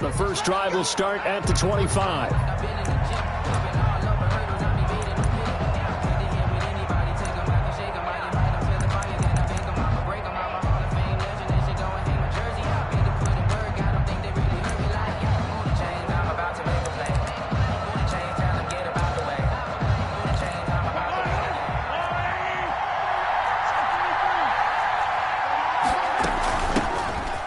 The first drive will start at the 25.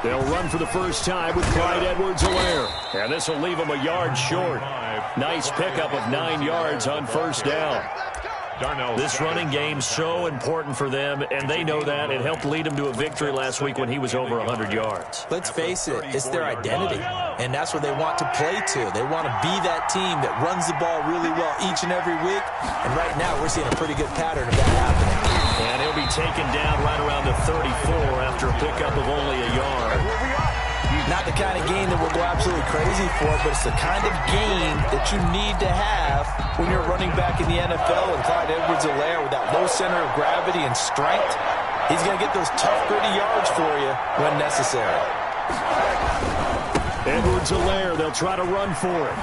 They'll run for the first time with Clyde Edwards-Helaire. And this will leave him a yard short. Nice pickup of 9 yards on first down. This running game's so important for them, and they know that. It helped lead them to a victory last week when he was over 100 yards. Let's face it, it's their identity, and that's what they want to play to. They want to be that team that runs the ball really well each and every week, and right now we're seeing a pretty good pattern of that happening. And he'll be taken down right around the 34 after a pickup of only a yard. Not the kind of game that we'll go absolutely crazy for, but it's the kind of game that you need to have when you're running back in the NFL. And Clyde Edwards-Helaire, with that low center of gravity and strength, he's going to get those tough, gritty yards for you when necessary. Edwards-Helaire, they'll try to run for it.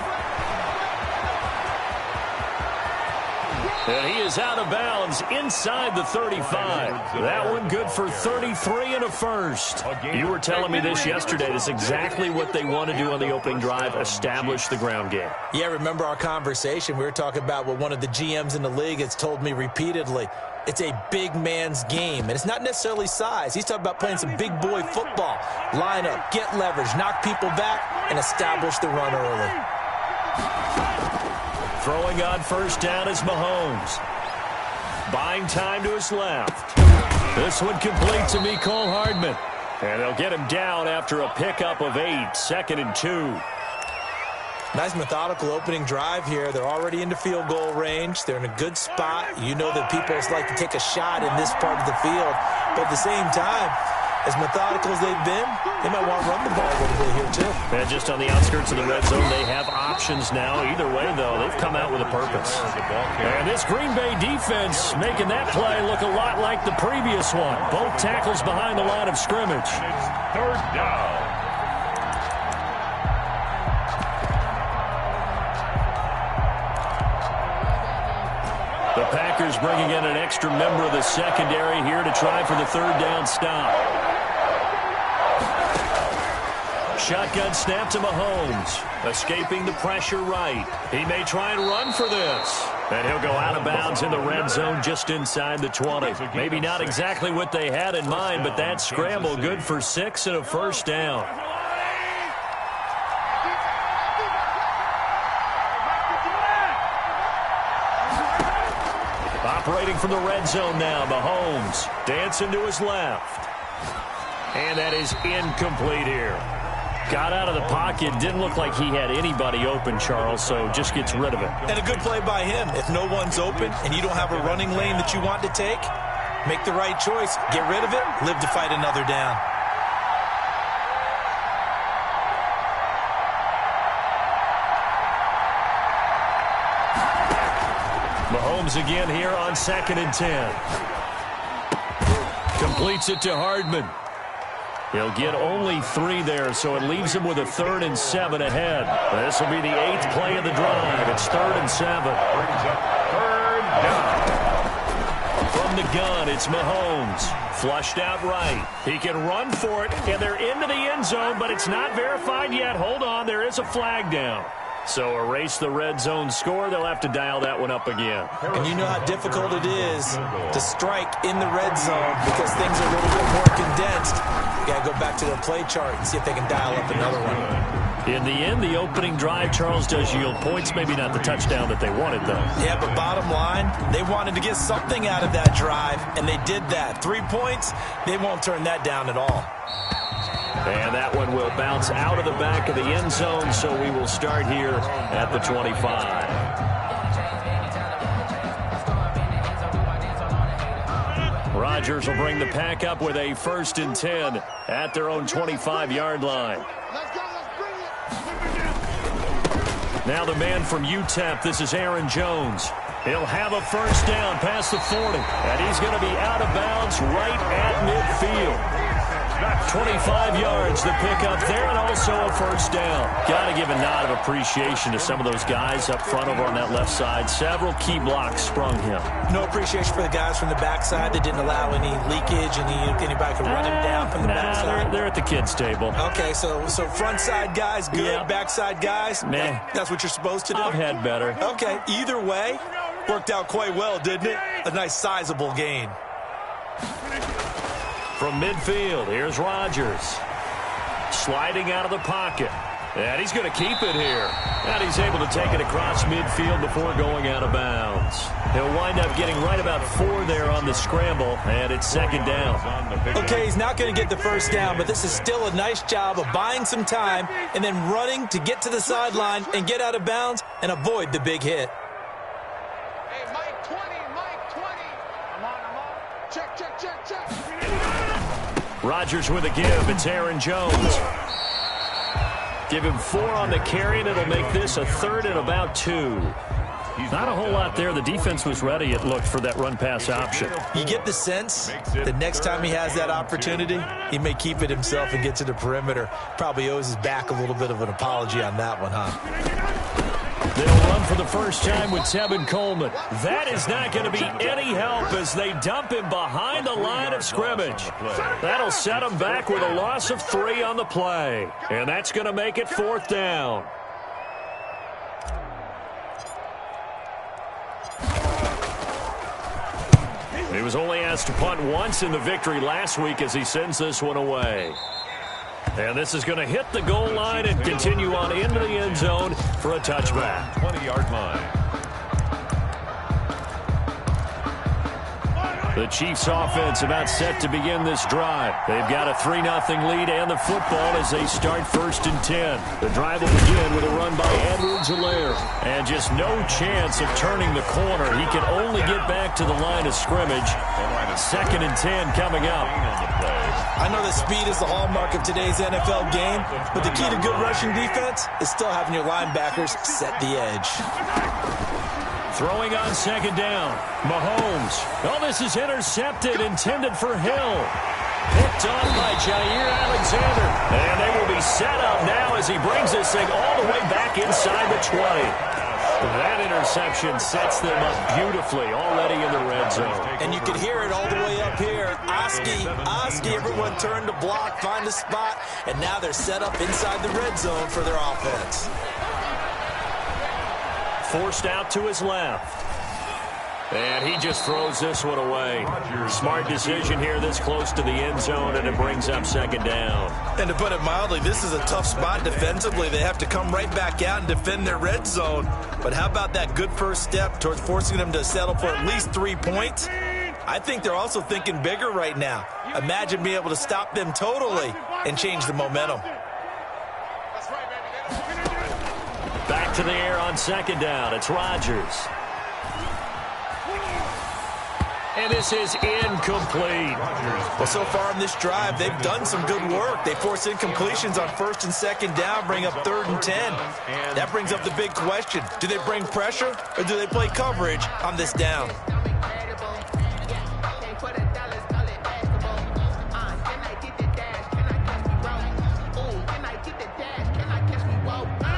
And he is out of bounds inside the 35. That one good for 33 and a first. You were telling me this yesterday. That's exactly what they want to do on the opening drive, establish the ground game. Yeah, remember our conversation? We were talking about what one of the GMs in the league has told me repeatedly. It's a big man's game, and it's not necessarily size. He's talking about playing some big boy football. Line up, get leverage, knock people back, and establish the run early. Throwing on first down is Mahomes. Buying time to his left. This one complete to Mecole Hardman. And they'll get him down after a pickup of 8, 2nd and 2. Nice methodical opening drive here. They're already into field goal range. They're in a good spot. You know that people like to take a shot in this part of the field. But at the same time, as methodical as they've been, they might want to run the ball a little bit here, too. And just on the outskirts of the red zone, they have options now. Either way, though, they've come out with a purpose. And this Green Bay defense making that play look a lot like the previous one. Both tackles behind the line of scrimmage. Third down. The Packers bringing in an extra member of the secondary here to try for the third down stop. Shotgun snap to Mahomes. Escaping the pressure right. He may try and run for this. And he'll go out of bounds in the red zone just inside the 20. Maybe not exactly what they had in mind, but that scramble good for 6 and a first down. Operating from the red zone now, Mahomes dancing to his left. And that is incomplete here. Got out of the pocket, didn't look like he had anybody open, Charles, so just gets rid of it. And a good play by him. If no one's open and you don't have a running lane that you want to take, make the right choice. Get rid of it, live to fight another down. Mahomes again here on 2nd and 10. Completes it to Hardman. He'll get only 3 there, so it leaves him with a 3rd and 7 ahead. This will be the 8th play of the drive. It's 3rd and 7. Third down. From the gun, it's Mahomes. Flushed out right. He can run for it, and they're into the end zone, but it's not verified yet. Hold on, there is a flag down. So erase the red zone score. They'll have to dial that one up again. And you know how difficult it is to strike in the red zone because things are a little bit more condensed. You got to go back to the play chart and see if they can dial up another one. In the end, the opening drive, Charles, does yield points. Maybe not the touchdown that they wanted, though. Yeah, but bottom line, they wanted to get something out of that drive, and they did that. 3 points, they won't turn that down at all. And that one will bounce out of the back of the end zone, so we will start here at the 25. Rodgers will bring the pack up with a 1st and 10 at their own 25-yard line. Now the man from UTEP, this is Aaron Jones. He'll have a first down past the 40, and he's going to be out of bounds right at midfield. 25 yards, the pickup there, and also a first down. Got to give a nod of appreciation to some of those guys up front over on that left side. Several key blocks sprung him. No appreciation for the guys from the backside that didn't allow any leakage, and anybody could run him down from the backside. They're at the kids' table. Okay, so front side guys good, yeah. Backside guys, meh. That's what you're supposed to do? I've had better. Okay, either way, worked out quite well, didn't it? A nice sizable gain. From midfield, here's Rodgers. Sliding out of the pocket. And he's going to keep it here. And he's able to take it across midfield before going out of bounds. He'll wind up getting right about 4 there on the scramble, and it's second down. Okay, he's not going to get the first down, but this is still a nice job of buying some time and then running to get to the sideline and get out of bounds and avoid the big hit. Hey, Mike 20, Mike 20. I'm on. Check. Rodgers with a give. It's Aaron Jones. Give him 4 on the carry, and it'll make this a 3rd and about 2. Not a whole lot there. The defense was ready, it looked, for that run-pass option. You get the sense that next time he has that opportunity, he may keep it himself and get to the perimeter. Probably owes his back a little bit of an apology on that one, huh? They'll run for the first time with Tevin Coleman. That is not going to be any help as they dump him behind the line of scrimmage. That'll set him back with a loss of 3 on the play. And that's going to make it 4th down. He was only asked to punt once in the victory last week as he sends this one away. And this is going to hit the goal line and continue on into the end zone for a touchback. 20-yard line. The Chiefs offense about set to begin this drive. They've got a 3-0 lead and the football as they start 1st and 10. The drive will begin with a run by Edwards-Helaire. And just no chance of turning the corner. He can only get back to the line of scrimmage. 2nd and 10 coming up. I know that speed is the hallmark of today's NFL game, but the key to good rushing defense is still having your linebackers set the edge. Throwing on 2nd down. Mahomes. Oh, this is intercepted, intended for Hill. Picked off by Jair Alexander. And they will be set up now as he brings this thing all the way back inside the 20. That interception sets them up beautifully already in the red zone. And you can hear it all the way up here. Oski, everyone turned to block, find a spot, and now they're set up inside the red zone for their offense. Forced out to his left. And he just throws this one away. Smart decision here this close to the end zone, and it brings up 2nd down. And to put it mildly, this is a tough spot defensively. They have to come right back out and defend their red zone. But how about that good first step towards forcing them to settle for at least 3 points? I think they're also thinking bigger right now. Imagine being able to stop them totally and change the momentum. Back to the air on 2nd down. It's Rodgers. And this is incomplete. Well, so far in this drive, they've done some good work. They force incompletions on 1st and 2nd down, bring up 3rd and 10. That brings up the big question. Do they bring pressure or do they play coverage on this down?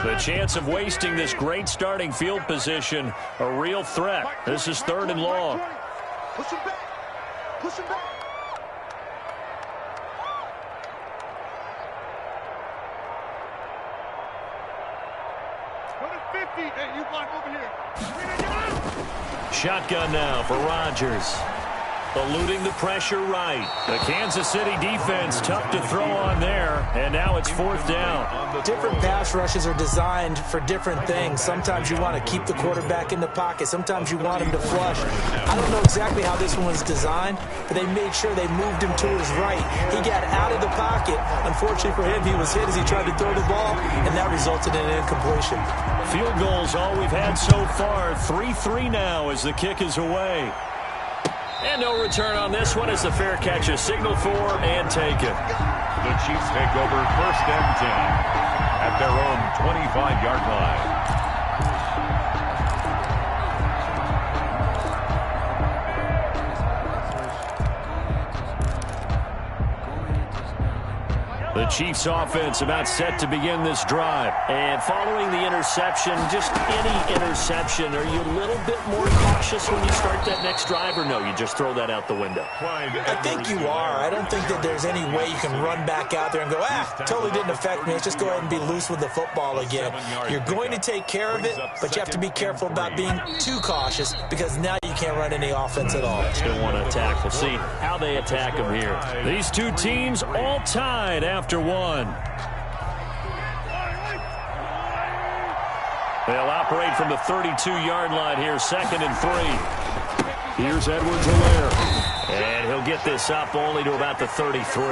The chance of wasting this great starting field position, a real threat. This is 3rd and long. Push him back. Push him back. Go to 50. Hey, you block over here. Shotgun now for Rodgers. Eluding the pressure right. The Kansas City defense tough to throw on there, and now it's 4th down. Different pass rushes are designed for different things. Sometimes you want to keep the quarterback in the pocket. Sometimes you want him to flush. I don't know exactly how this one was designed, but they made sure they moved him to his right. He got out of the pocket. Unfortunately for him, he was hit as he tried to throw the ball, and that resulted in an incompletion. Field goals all we've had so far. 3-3 now as the kick is away. And no return on this one as the fair catch is signaled for and taken. The Chiefs take over 1st and 10 at their own 25-yard line. The Chiefs offense about set to begin this drive. And following the interception, just any interception, are you a little bit more cautious when you start that next drive, or no, you just throw that out the window? I think you are. I don't think that there's any way you can run back out there and go, totally didn't affect me. Let's just go ahead and be loose with the football again. You're going to take care of it, but you have to be careful about being too cautious because now you can't run any offense at all. Still want to attack. We'll see how they attack him here. These two teams all tied after one. They'll operate from the 32-yard line here, 2nd and 3. Here's Edwards-Helaire. And he'll get this up only to about the 33.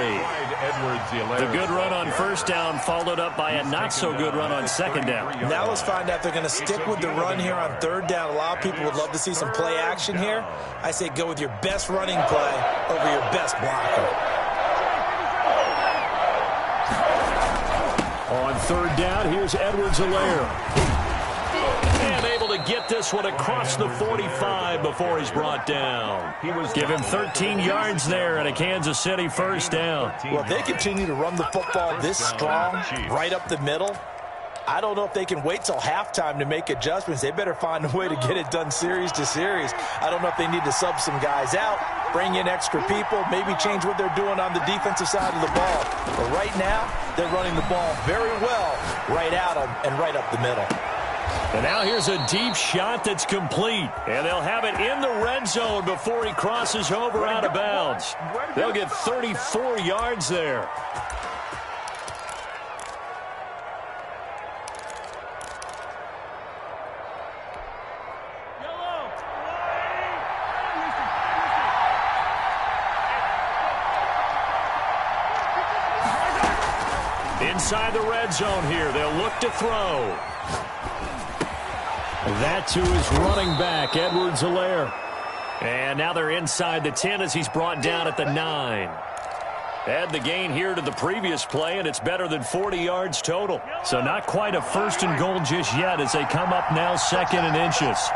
The good run on first down followed up by a not-so-good run on second down. Now let's find out if they're going to stick with the run here on third down. A lot of people would love to see some play action here. I say go with your best running play over your best blocker. On third down, here's Edwards-Helaire. And able to get this one across the 45 before he's brought down. Give him 13 yards there and a Kansas City first down. Well, if they continue to run the football this strong, right up the middle, I don't know if they can wait till halftime to make adjustments. They better find a way to get it done series to series. I don't know if they need to sub some guys out, bring in extra people, maybe change what they're doing on the defensive side of the ball. But right now, they're running the ball very well right at them and right up the middle. And now here's a deep shot that's complete. And they'll have it in the red zone before he crosses over out of bounds. They'll get 34 yards there. Inside the red zone here, they'll look to throw. That to his running back, Edwards-Helaire. And now they're inside the 10 as he's brought down at the 9. Add the gain here to the previous play, and it's better than 40 yards total. So not quite a first and goal just yet as they come up now 2nd and inches.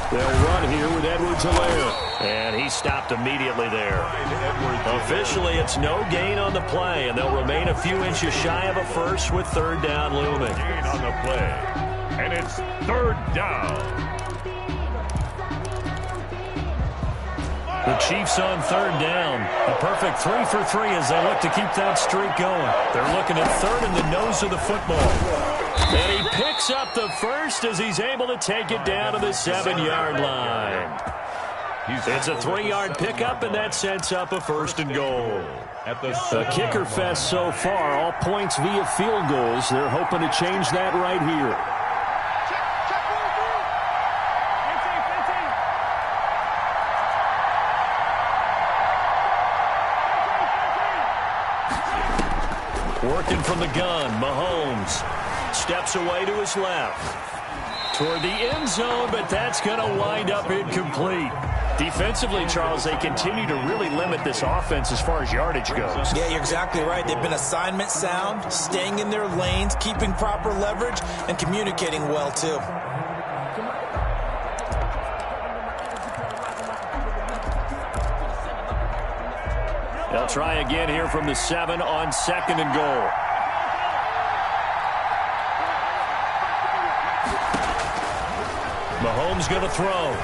They'll run here with Edwards-Helaire. And he stopped immediately there. Officially, it's no gain on the play, and they'll remain a few inches shy of a first with third down looming. Gain on the play, and it's third down. The Chiefs on third down. A perfect 3 for 3 as they look to keep that streak going. They're looking at third in the nose of the football. And he picks up the first as he's able to take it down to the 7-yard line. It's a 3-yard pickup, and that sets up a first and goal. A kicker fest so far, all points via field goals. They're hoping to change that right here. Working from the gun, Mahomes steps away to his left. Toward the end zone, but that's going to wind up incomplete. Defensively, Charles, they continue to really limit this offense as far as yardage goes. Yeah, you're exactly right. They've been assignment sound, staying in their lanes, keeping proper leverage, and communicating well, too. They'll try again here from the 7 on 2nd and goal. Mahomes going to throw.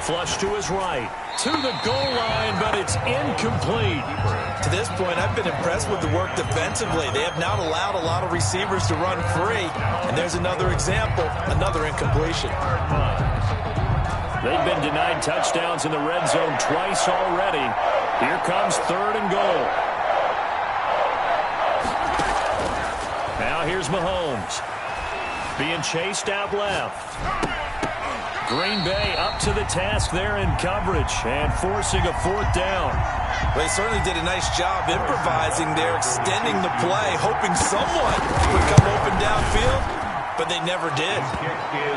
Flush to his right. To the goal line, but it's incomplete. To this point, I've been impressed with the work defensively. They have not allowed a lot of receivers to run free. And there's another example, another incompletion. They've been denied touchdowns in the red zone twice already. Here comes 3rd and goal. Now here's Mahomes. Being chased out left. Green Bay up to the task there in coverage and forcing a 4th down. Well, they certainly did a nice job improvising there, extending the play, hoping someone would come open downfield, but they never did.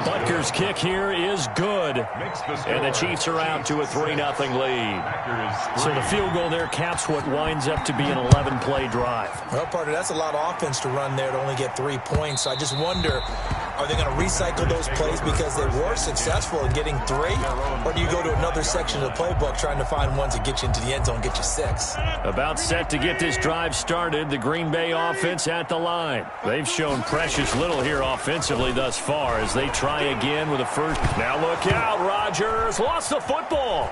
Butker's kick here is good, and the Chiefs are out to a 3-0 lead. So the field goal there caps what winds up to be an 11-play drive. Well, partner, that's a lot of offense to run there to only get 3 points. I just wonder, Are they going to recycle those plays because they were successful in getting 3? Or do you go to another section of the playbook trying to find ones that get you into the end zone and get you 6? About set to get this drive started, the Green Bay offense at the line. They've shown precious little here offensively thus far as they try again with a first. Now look out, Rodgers lost the football.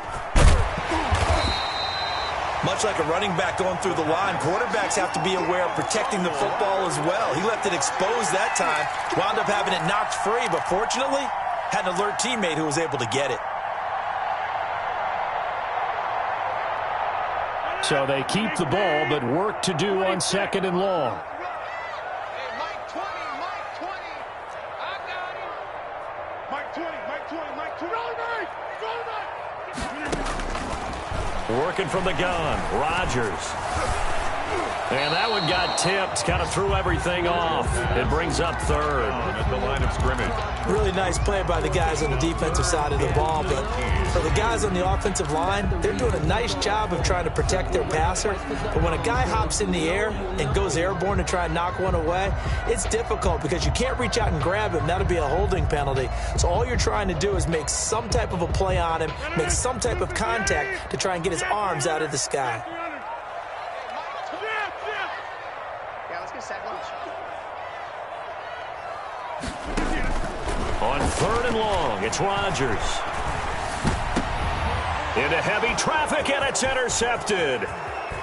Much like a running back going through the line, quarterbacks have to be aware of protecting the football as well. He left it exposed that time, wound up having it knocked free, but fortunately had an alert teammate who was able to get it. So they keep the ball, but work to do on 2nd and long. Hey, Mike 20, Mike 20. I got him. Mike 20, Mike 20, Mike 20. Go, Mike! Go, Mike! Working from the gun, Rodgers. And that one got tipped, kind of threw everything off. It brings up 3rd. At the line of scrimmage. Really nice play by the guys on the defensive side of the ball, but for the guys on the offensive line, they're doing a nice job of trying to protect their passer. But when a guy hops in the air and goes airborne to try and knock one away, it's difficult because you can't reach out and grab him. That'll be a holding penalty. So all you're trying to do is make some type of a play on him, make some type of contact to try and get his arms out of the sky. On 3rd and long, it's Rodgers. Into heavy traffic, and it's intercepted.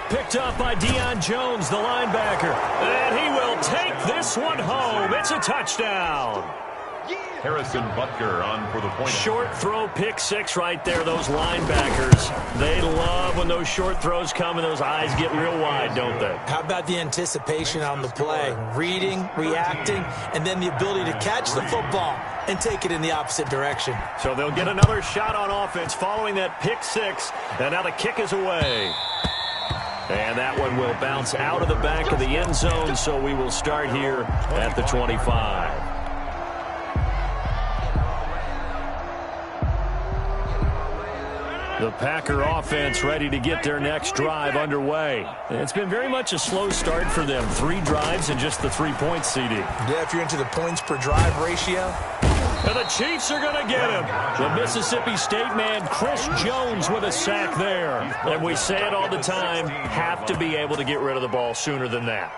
Picked up by Deion Jones, the linebacker. And he will take this one home. It's a touchdown. Harrison Butker on for the point. Short throw, pick 6 right there. Those linebackers, they love when those short throws come and those eyes get real wide, don't they? How about the anticipation on the play? Reading, reacting, and then the ability to catch the football and take it in the opposite direction. So they'll get another shot on offense following that pick 6. And now the kick is away. And that one will bounce out of the back of the end zone, so we will start here at the 25. The Packer offense ready to get their next drive underway. It's been very much a slow start for them. 3 drives and just the 3 points, CD. Yeah, if you're into the points per drive ratio. And the Chiefs are going to get him. The Mississippi State man, Chris Jones, with a sack there. And we say it all the time, have to be able to get rid of the ball sooner than that.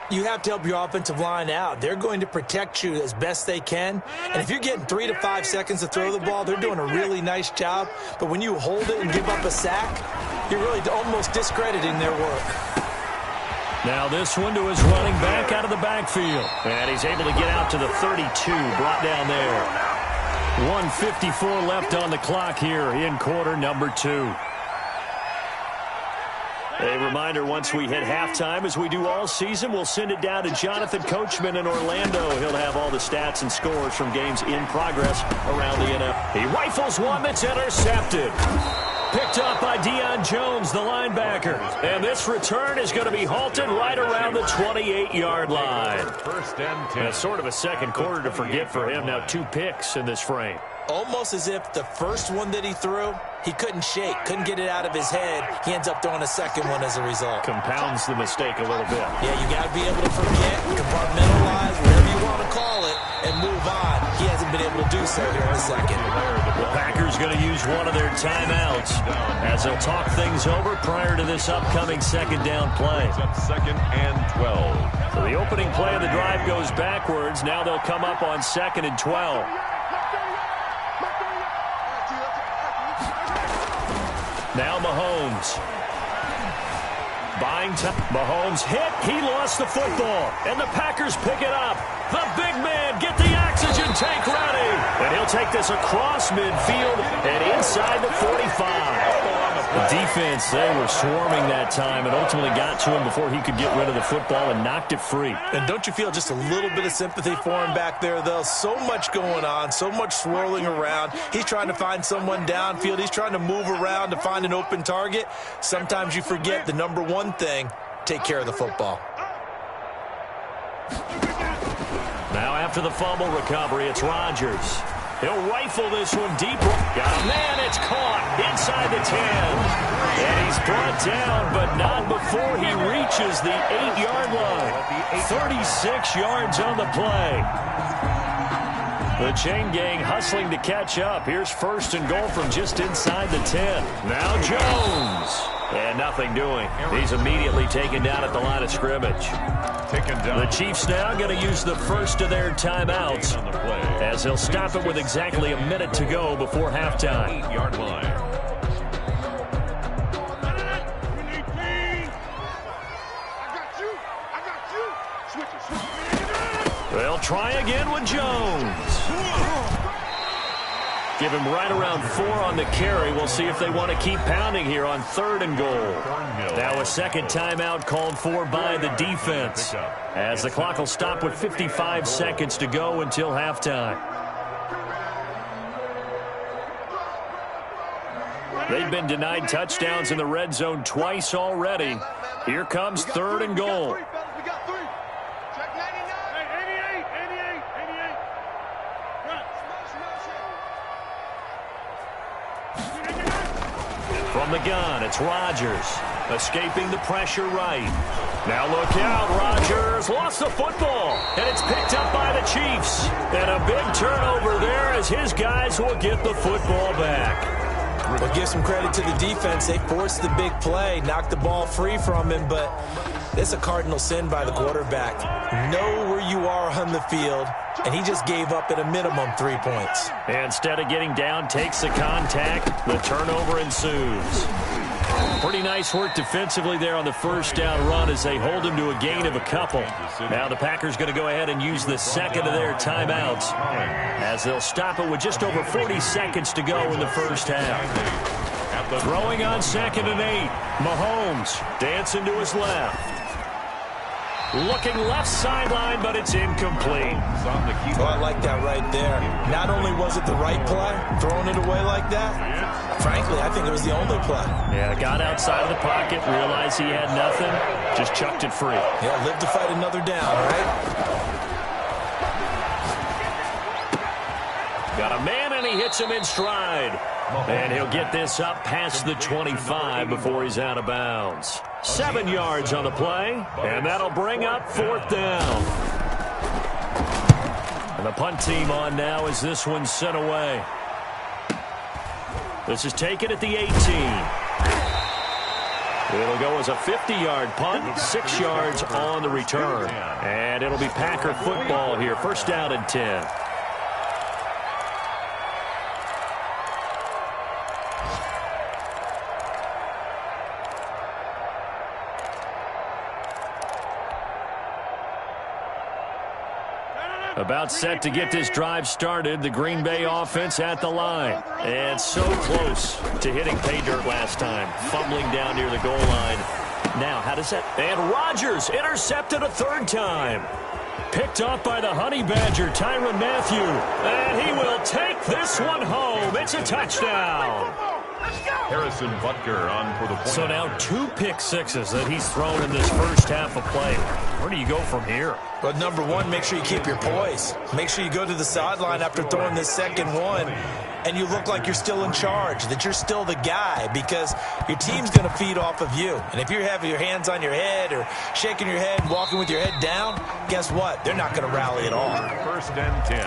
You have to help your offensive line out. They're going to protect you as best they can. And if you're getting 3 to 5 seconds to throw the ball, they're doing a really nice job. But when you hold it and give up a sack, you're really almost discrediting their work. Now this one to his running back out of the backfield. And he's able to get out to the 32, brought down there. 1:54 left on the clock here in quarter number 2. A reminder, once we hit halftime, as we do all season, we'll send it down to Jonathan Coachman in Orlando. He'll have all the stats and scores from games in progress around the NFL. He rifles one that's intercepted. Picked up by Deion Jones, the linebacker. And this return is going to be halted right around the 28-yard line. 1st and 10. That's sort of a second quarter to forget for him. Now 2 picks in this frame. Almost as if the first one that he threw, he couldn't shake, couldn't get it out of his head. He ends up throwing a second one as a result. Compounds the mistake a little bit. Yeah, you got to be able to forget, compartmentalize, whatever you want to call it, and move on. He hasn't been able to do so here in the second. The Packers going to use one of their timeouts as they'll talk things over prior to this upcoming second down play. It's up 2nd and 12. So the opening play of the drive goes backwards. Now they'll come up on 2nd and 12. Now Mahomes. Buying time. Mahomes hit. He lost the football. And the Packers pick it up. The big man, get the oxygen tank ready. And he'll take this across midfield and inside the 45. The defense, they were swarming that time and ultimately got to him before he could get rid of the football and knocked it free. And don't you feel just a little bit of sympathy for him back there, though? So much going on, so much swirling around. He's trying to find someone downfield. He's trying to move around to find an open target. Sometimes you forget the number one thing, take care of the football. Now after the fumble recovery, it's Rodgers. He'll rifle this one deep. Got a man, it's caught inside the 10. And he's brought down, but not before he reaches the 8-yard line. 36 yards on the play. The chain gang hustling to catch up. Here's 1st and goal from just inside the 10. Now Jones. And nothing doing. He's immediately taken down at the line of scrimmage. The Chiefs now going to use the first of their timeouts as they'll stop it with exactly a minute to go before halftime. 8-yard line. They'll try again with Jones. Give him right around 4 on the carry. We'll see if they want to keep pounding here on 3rd and goal. Now a second timeout called for by the defense, as the clock will stop with 55 seconds to go until halftime. They've been denied touchdowns in the red zone twice already. Here comes 3rd and goal. From the gun, it's Rodgers, escaping the pressure right. Now look out, Rodgers lost the football, and it's picked up by the Chiefs. And a big turnover there as his guys will get the football back. Well, give some credit to the defense. They forced the big play, knocked the ball free from him, but it's a cardinal sin by the quarterback. Know where you are on the field, and he just gave up at a minimum 3 points. Instead of getting down, takes the contact. The turnover ensues. Pretty nice work defensively there on the first down run as they hold him to a gain of a couple. Now the Packers going to go ahead and use the second of their timeouts as they'll stop it with just over 40 seconds to go in the first half. Throwing on 2nd and 8. Mahomes dancing to his left. Looking left sideline, but it's incomplete. Oh, I like that right there. Not only was it the right play, throwing it away like that, frankly, I think it was the only play. Yeah, got outside of the pocket, realized he had nothing, just chucked it free. Yeah, live to fight another down, right? Got a man, and he hits him in stride. And he'll get this up past the 25 before he's out of bounds. 7 yards on the play, and that'll bring up 4th down. And the punt team on now as this one's sent away. This is taken at the 18. It'll go as a 50-yard punt, 6 yards on the return. And it'll be Packer football here, 1st down and 10. About set to get this drive started. The Green Bay offense at the line. And so close to hitting pay dirt last time. Fumbling down near the goal line. Now, how does that... And Rodgers intercepted a 3rd time. Picked off by the Honey Badger, Tyrann Mathieu. And he will take this one home. It's a touchdown. Harrison Butker on for the point. So now 2 pick-sixes that he's thrown in this first half of play. Where do you go from here? But number one, make sure you keep your poise. Make sure you go to the sideline after throwing this second one, and you look like you're still in charge, that you're still the guy, because your team's going to feed off of you. And if you're having your hands on your head or shaking your head and walking with your head down, guess what? They're not going to rally at all. 1st and 10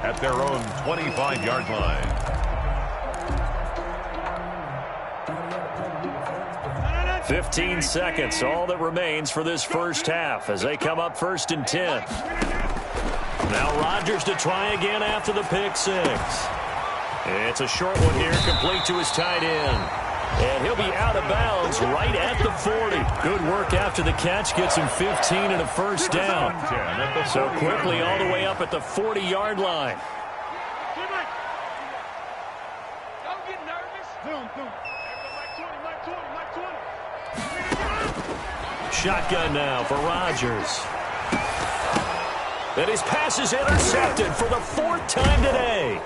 at their own 25-yard line. 15 seconds, all that remains for this first half as they come up 1st and 10. Now Rodgers to try again after the pick 6. It's a short one here, complete to his tight end. And he'll be out of bounds right at the 40. Good work after the catch, gets him 15 and a 1st down. So quickly all the way up at the 40-yard line. Don't get nervous. Shotgun now for Rodgers. And his pass is intercepted for the 4th time today.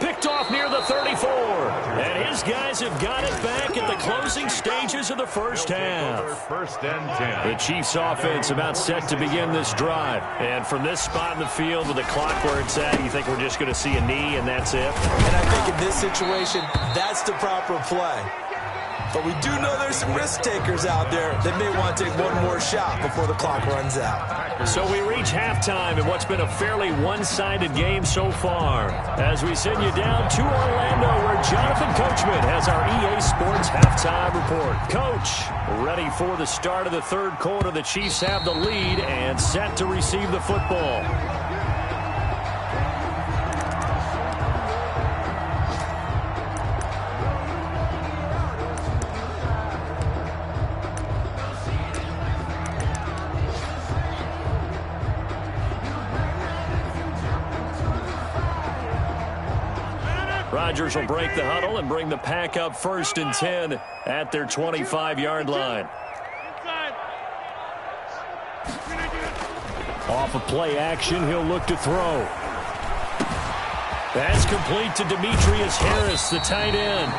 Picked off near the 34. And his guys have got it back at the closing stages of the first half. 1st and 10. The Chiefs offense about set to begin this drive. And from this spot in the field with the clock where it's at, you think we're just going to see a knee and that's it? And I think in this situation, that's the proper play. But we do know there's some risk takers out there that may want to take one more shot before the clock runs out. So we reach halftime in what's been a fairly one-sided game so far. As we send you down to Orlando, where Jonathan Coachman has our EA Sports halftime report. Coach, ready for the start of the third quarter. The Chiefs have the lead and set to receive the football. Rodgers will break the huddle and bring the pack up 1st and 10 at their 25-yard line. Off of play action, he'll look to throw. That's complete to Demetrius Harris, the tight end.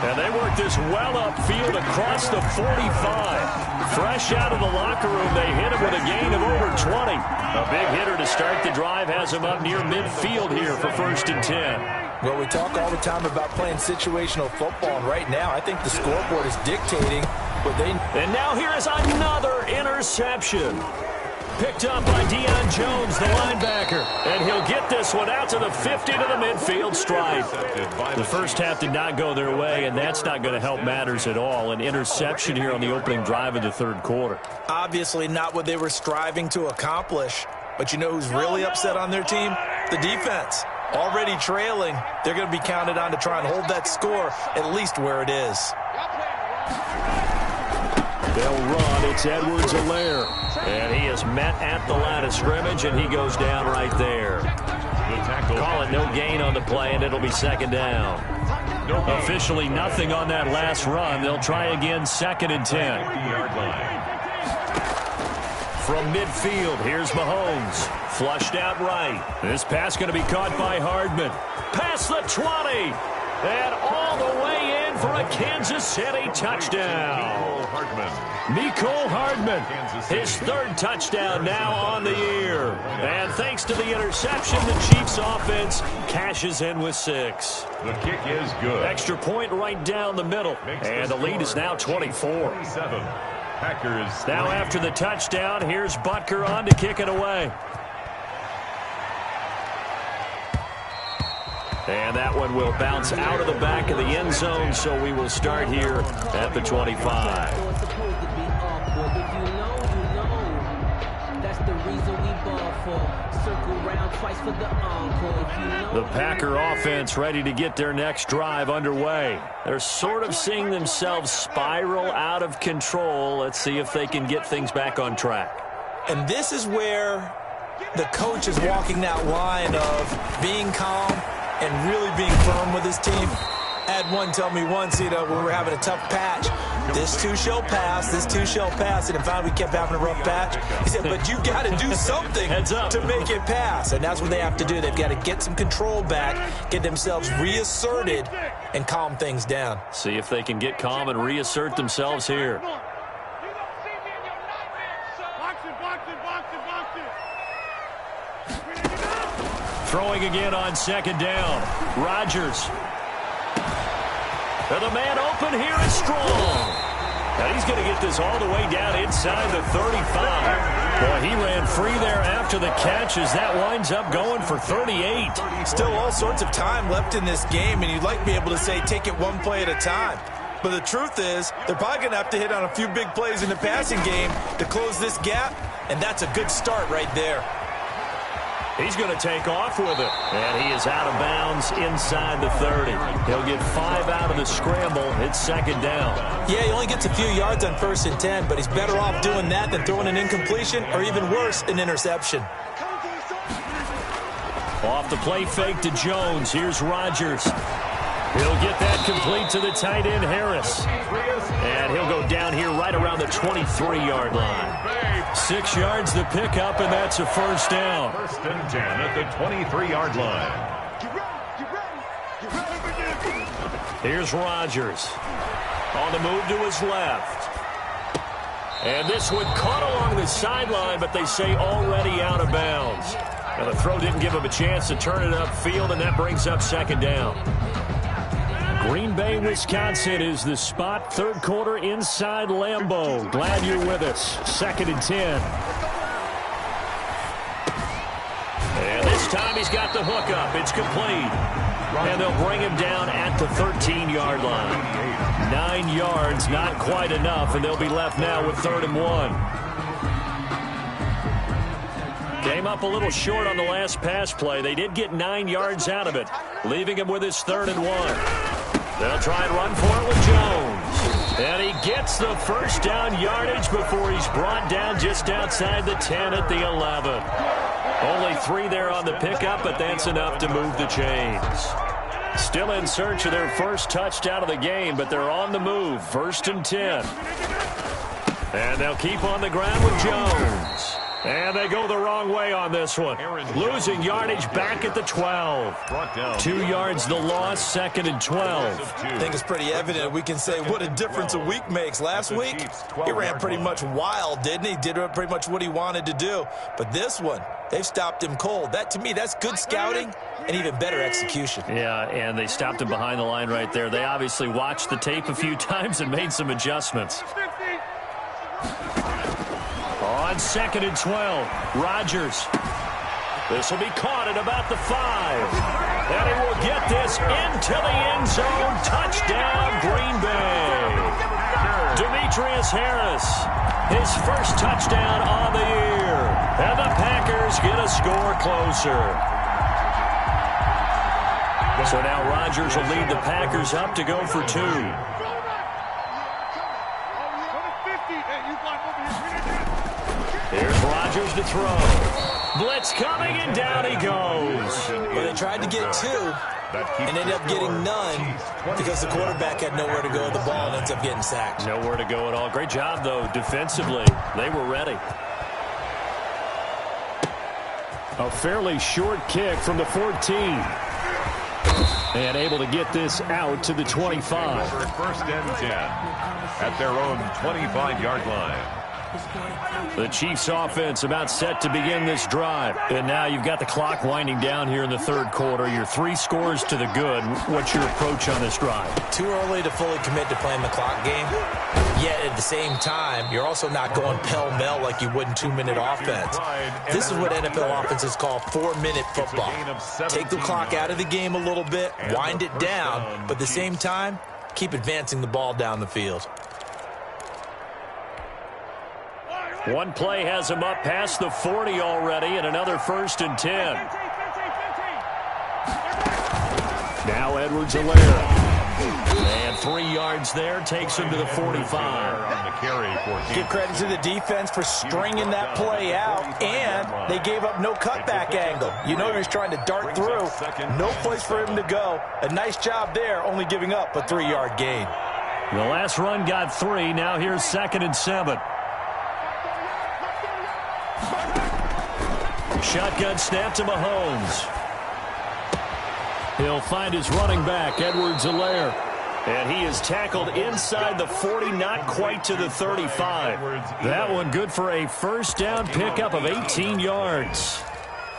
And they work this well upfield across the 45. Fresh out of the locker room, they hit him with a gain of over 20. A big hitter to start the drive has him up near midfield here for 1st and 10. Well, we talk all the time about playing situational football, and right now I think the scoreboard is dictating what they... And now here is another interception. Picked up by Deion Jones, the linebacker. And he'll get this one out to the 50 to the midfield stripe. The first half did not go their way, and that's not going to help matters at all. An interception here on the opening drive of the third quarter. Obviously not what they were striving to accomplish. But you know who's really upset on their team? The defense. Already trailing, they're going to be counted on to try and hold that score at least where it is. They'll run. It's Edwards-Helaire. And he is met at the line of scrimmage, and he goes down right there. Call it no gain on the play, and it'll be 2nd down. Officially nothing on that last run. They'll try again 2nd and 10. From midfield, here's Mahomes. Flushed out right. This pass going to be caught by Hardman. Past the 20. And all the way in for a Kansas City touchdown. Mecole Hardman, his 3rd touchdown now on the year. And thanks to the interception, the Chiefs offense cashes in with 6. The kick is good. Extra point right down the middle. And the lead is now 24. Packers. Now after the touchdown, here's Butker on to kick it away. And that one will bounce out of the back of the end zone, so we will start here at the 25. The Packer offense ready to get their next drive underway. They're sort of seeing themselves spiral out of control. Let's see if they can get things back on track. And this is where the coach is walking that line of being calm and really being firm with his team. I had one tell me once, when we were having a tough patch, this too shall pass, this too shall pass. And finally we kept having a rough patch. He said, but you got to do something to make it pass. And that's what they have to do. They've got to get some control back, get themselves reasserted, and calm things down. See if they can get calm and reassert themselves here. Throwing again on 2nd down. Rodgers. And the man open here is Strong. And he's going to get this all the way down inside the 35. Boy, he ran free there after the catch as that winds up going for 38. Still all sorts of time left in this game, and you'd like to be able to say take it one play at a time. But the truth is, they're probably going to have to hit on a few big plays in the passing game to close this gap, and that's a good start right there. He's going to take off with it. And he is out of bounds inside the 30. He'll get 5 out of the scramble. It's 2nd down. Yeah, he only gets a few yards on 1st and 10, but he's better off doing that than throwing an incompletion or even worse, an interception. Off the play fake to Jones. Here's Rodgers. He'll get that complete to the tight end, Harris. And he'll go down here right around the 23-yard line. 6 yards the pickup, and that's a 1st down. 1st and 10 at the 23-yard line. Here's Rodgers. On the move to his left. And this one caught along the sideline, but they say already out of bounds. Now the throw didn't give him a chance to turn it upfield, and that brings up 2nd down. Green Bay, Wisconsin is the spot. Third quarter inside Lambeau. Glad you're with us. 2nd and 10. And this time he's got the hook up. It's complete. And they'll bring him down at the 13-yard line. 9 yards, not quite enough, and they'll be left now with 3rd and 1. Came up a little short on the last pass play. They did get 9 yards out of it, leaving him with his 3rd and 1. They'll try and run for it with Jones. And he gets the first down yardage before he's brought down just outside the 10 at the 11. Only 3 there on the pickup, but that's enough to move the chains. Still in search of their first touchdown of the game, but they're on the move. 1st and 10. And they'll keep on the ground with Jones. And they go the wrong way on this one. Losing yardage back at the 12. 2 yards the loss, 2nd and 12. I think it's pretty evident. We can say what a difference a week makes. Last week, he ran pretty much wild, didn't he? Did pretty much what he wanted to do. But this one, they've stopped him cold. That, to me, that's good scouting and even better execution. Yeah, and they stopped him behind the line right there. They obviously watched the tape a few times and made some adjustments. On 2nd and 12, Rodgers. This will be caught at about the 5. And he will get this into the end zone. Touchdown, Green Bay. Demetrius Harris, his first touchdown on the year. And the Packers get a score closer. So now Rodgers will lead the Packers up to go for 2. Here's Rodgers to throw. Blitz coming, and down he goes. Well, they tried to get 2 and ended up getting none because the quarterback had nowhere to go with the ball and ends up getting sacked. Nowhere to go at all. Great job, though, defensively. They were ready. A fairly short kick from the 14. And able to get this out to the 25. 1st and 10 at their own 25-yard line. The Chiefs offense about set to begin this drive. And now you've got the clock winding down here in the 3rd quarter. Your 3 scores to the good. What's your approach on this drive? Too early to fully commit to playing the clock game. Yet at the same time, you're also not going pell-mell like you would in 2-minute offense. This is what NFL offenses call 4-minute football. Take the clock out of the game a little bit, wind it down, but at the same time, keep advancing the ball down the field. One play has him up past the 40 already, and another 1st and 10. Now Edwards-Helaire. And 3 yards there takes him to the 45. Give credit to the defense for stringing that play out, and they gave up no cutback angle. You know he was trying to dart through. No place for him to go. A nice job there, only giving up a 3-yard gain. The last run got 3. Now here's 2nd and 7. Shotgun snap to Mahomes. He'll find his running back, Edwards-Helaire. And he is tackled inside the 40, not quite to the 35. That one good for a 1st down pickup of 18 yards.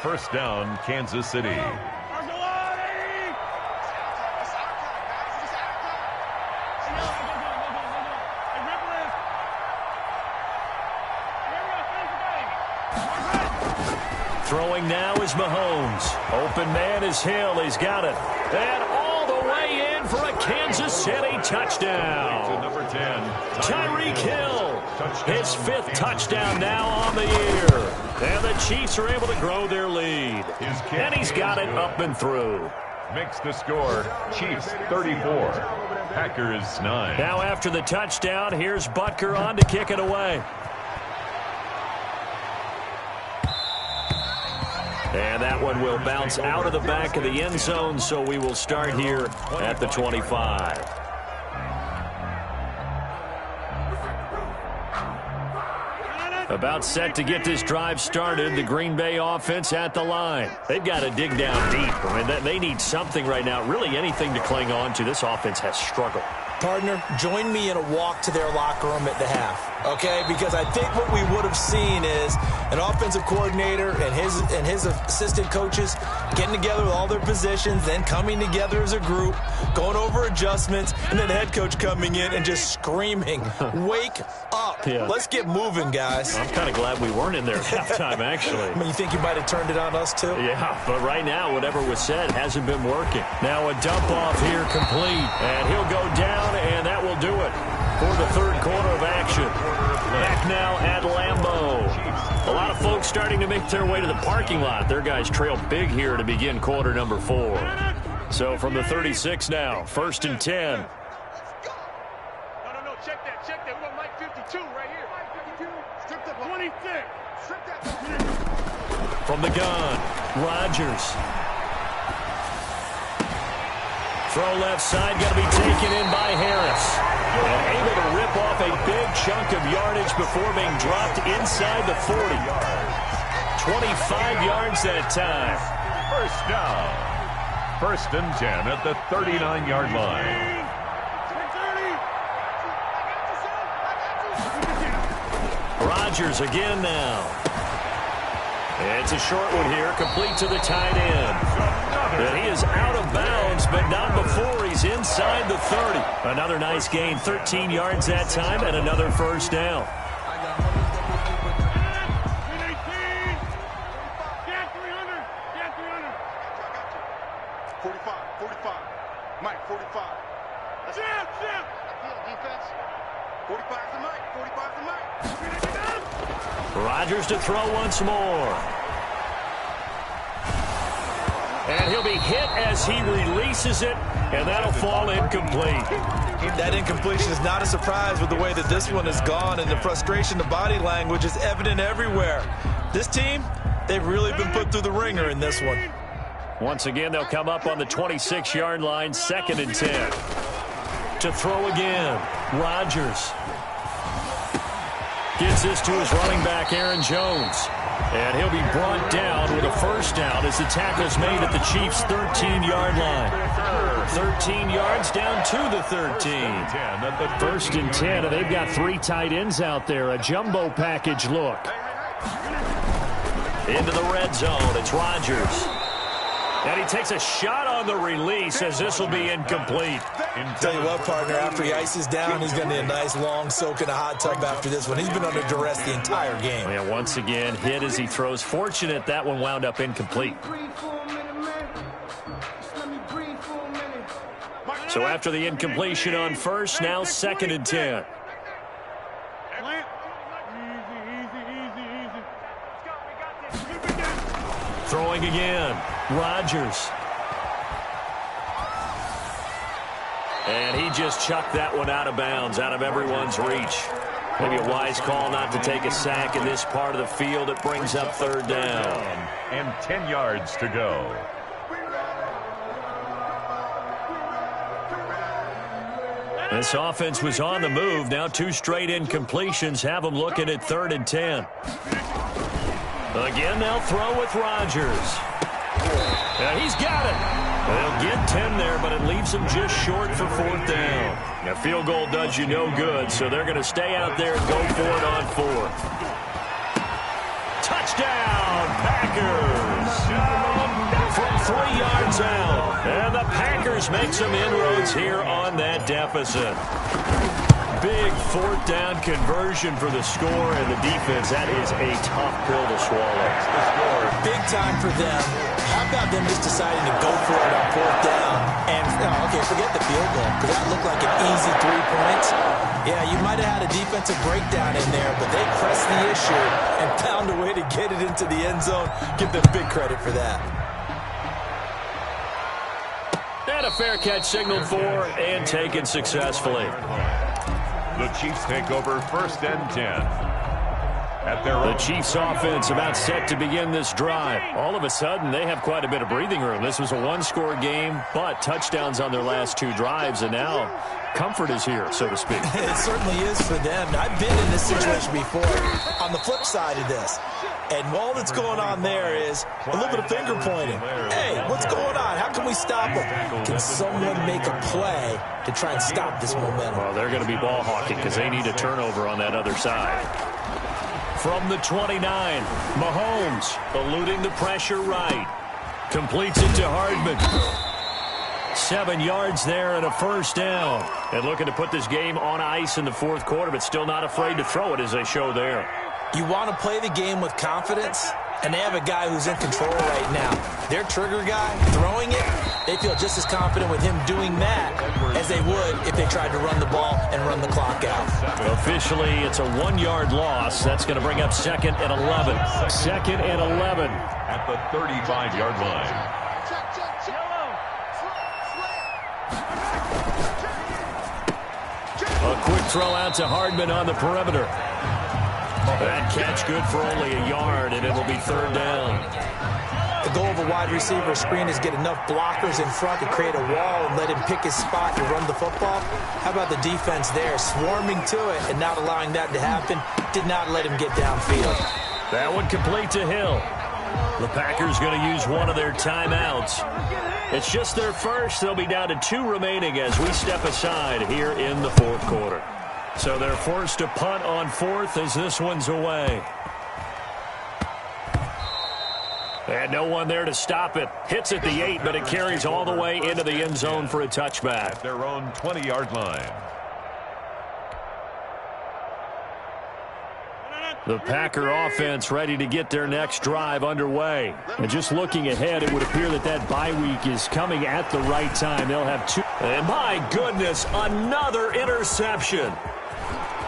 1st down, Kansas City. Throwing now is Mahomes. Open man is Hill. He's got it. And all the way in for a Kansas City touchdown. Number 10, Tyreek Hill. His 5th touchdown now on the year. And the Chiefs are able to grow their lead. And he's got it up and through. Makes the score Chiefs 34, Packers 9. Now after the touchdown, here's Butker on to kick it away. And that one will bounce out of the back of the end zone, so we will start here at the 25. About set to get this drive started. The Green Bay offense at the line. They've got to dig down deep. I mean, they need something right now, really anything to cling on to. This offense has struggled. Partner, join me in a walk to their locker room at the half, okay? Because I think what we would have seen is an offensive coordinator and his assistant coaches getting together with all their positions, then coming together as a group, going over adjustments, and then the head coach coming in and just screaming, wake up. Yeah. Let's get moving, guys. I'm kind of glad we weren't in there at halftime, actually. I mean, you think you might have turned it on us, too? Yeah, but right now, whatever was said hasn't been working. Now a dump off here complete, and he'll go down, and that will do it for the third quarter of action. Back now at Lambeau. A lot of folks starting to make their way to the parking lot. Their guys trail big here to begin quarter number 4. So from the 36 now, 1st and 10. No, check that. We got Mike 52 right here. Mike 52. Strip that 26. Strip that. From the gun, Rodgers. Throw left side, got to be taken in by Harris. And able to rip off a big chunk of yardage before being dropped inside the 40. 25 yards that time. First down. 1st and 10 at the 39-yard line. Rodgers again now. It's a short one here, complete to the tight end. And he is out of bounds, but not before he's inside the 30. Another nice gain, 13 yards that time, and another first down. 45. Mike, 45. That's Jim. Defense. 45's the Mike. 45's the Mike. Rodgers to throw once more. And he'll be hit as he releases it, and that'll fall incomplete. That incompletion is not a surprise with the way that this one has gone, and the frustration, the body language is evident everywhere. This team, they've really been put through the ringer in this one. Once again, they'll come up on the 26-yard line, 2nd and 10. To throw again, Rodgers. Gets this to his running back, Aaron Jones. And he'll be brought down with a first down as the tackle's made at the Chiefs' 13-yard line. 13 yards down to the 13. 1st and 10, and they've got 3 tight ends out there. A jumbo package look. Into the red zone, it's Rodgers. And he takes a shot on the release as this will be incomplete. Tell you what, partner, after he ices down, he's going to need a nice long soak in a hot tub after this one. He's been under duress the entire game. Yeah, once again, hit as he throws. Fortunate that one wound up incomplete. So after the incompletion on first, now 2nd and 10. Throwing again, Rodgers. And he just chucked that one out of bounds, out of everyone's reach. Maybe a wise call not to take a sack in this part of the field. It brings up 3rd down. And 10 yards to go. This offense was on the move. Now 2 straight incompletions have them looking at 3rd and 10. Again, they'll throw with Rodgers. And he's got it. They'll get 10 there, but it leaves them just short for 4th down. A field goal does you no good, so they're going to stay out there and go for it on 4th. Touchdown, Packers! From 3 yards out. And the Packers make some inroads here on that deficit. Big 4th down conversion for the score, and the defense, that is a tough pill to swallow. Big time for them. How about them just deciding to go for it on 4th down? And, okay, forget the field goal, because that looked like an easy 3 points. Yeah, you might have had a defensive breakdown in there, but they pressed the issue and found a way to get it into the end zone. Give them big credit for that. And a fair catch signaled for and taken successfully. The Chiefs take over 1st and 10. At their The Chiefs offense about set to begin this drive. All of a sudden, they have quite a bit of breathing room. This was a one-score game, but touchdowns on their last 2 drives, and now comfort is here, so to speak. It certainly is for them. I've been in this situation before on the flip side of this. And all that's going on there is a little bit of finger pointing. Hey, what's going on? How can we stop them? Can someone make a play to try and stop this momentum? Well, they're going to be ball hawking because they need a turnover on that other side. From the 29, Mahomes eluding the pressure right. Completes it to Hardman. 7 yards there and a first down. And looking to put this game on ice in the fourth quarter, but still not afraid to throw it as they show there. You want to play the game with confidence, and they have a guy who's in control right now. Their trigger guy, throwing it, they feel just as confident with him doing that as they would if they tried to run the ball and run the clock out. Officially, it's a 1-yard loss. That's going to bring up 2nd and 11. 2nd and 11. at the 35-yard line. A quick throw out to Hardman on the perimeter. That catch good for only a yard, and it'll be 3rd down. The goal of a wide receiver screen is get enough blockers in front to create a wall and let him pick his spot to run the football. How about the defense there, swarming to it and not allowing that to happen? Did not let him get downfield. That one complete to Hill. The Packers going to use one of their timeouts. It's just their first. They'll be down to 2 remaining as we step aside here in the fourth quarter. So they're forced to punt on 4th as this one's away. And no one there to stop it. Hits at the 8, but it carries all the way into the end zone for a touchback. At their own 20-yard line. The Packer offense ready to get their next drive underway. And just looking ahead, it would appear that that bye week is coming at the right time. They'll have 2. And my goodness, another interception.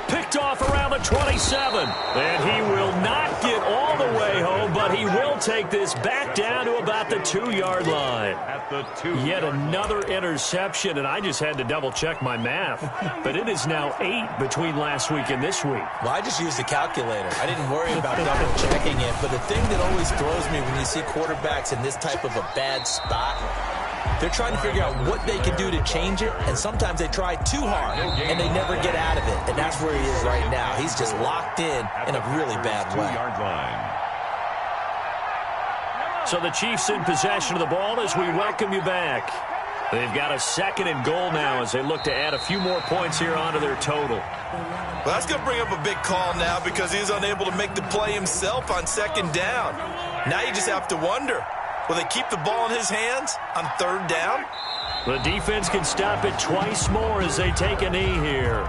Picked off around the 27. And he will not get all the way home, but he will take this back down to about the 2-yard line. At the 2. Yet another interception, and I just had to double-check my math. But it is now 8 between last week and this week. Well, I just used a calculator. I didn't worry about double-checking it. But the thing that always throws me when you see quarterbacks in this type of a bad spot, they're trying to figure out what they can do to change it, and sometimes they try too hard, and they never get out of it. And that's where he is right now. He's just locked in a really bad way. 2-yard line. So the Chiefs in possession of the ball as we welcome you back. They've got a 2nd and goal now as they look to add a few more points here onto their total. Well, that's going to bring up a big call now because he's unable to make the play himself on 2nd down. Now you just have to wonder, will they keep the ball in his hands on 3rd down? The defense can stop it twice more as they take a knee here.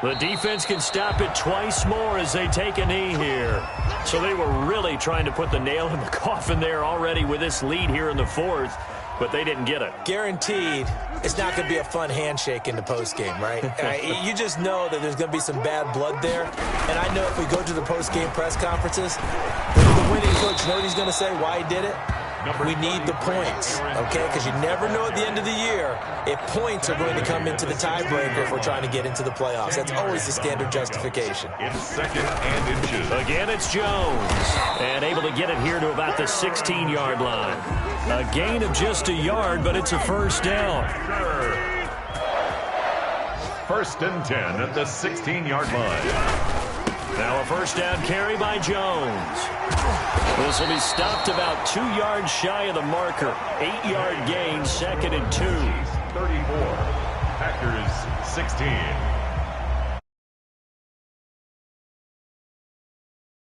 The defense can stop it twice more as they take a knee here. So they were really trying to put the nail in the coffin there already with this lead here in the 4th, but they didn't get it. Guaranteed, it's not going to be a fun handshake in the postgame, right? You just know that there's going to be some bad blood there. And I know if we go to the postgame press conferences, the winning coach, you know what he's going to say, why he did it? We need the points, okay? Because you never know at the end of the year if points are going to come into the tiebreaker if we're trying to get into the playoffs. That's always the standard justification. It's 2nd and inches. Again, it's Jones. And able to get it here to about the 16-yard line. A gain of just a yard, but it's a first down. 1st and 10 at the 16-yard line. Now a first down carry by Jones. This will be stopped about 2 yards shy of the marker. 8-yard gain, 2nd and 2. 34. Packers 16.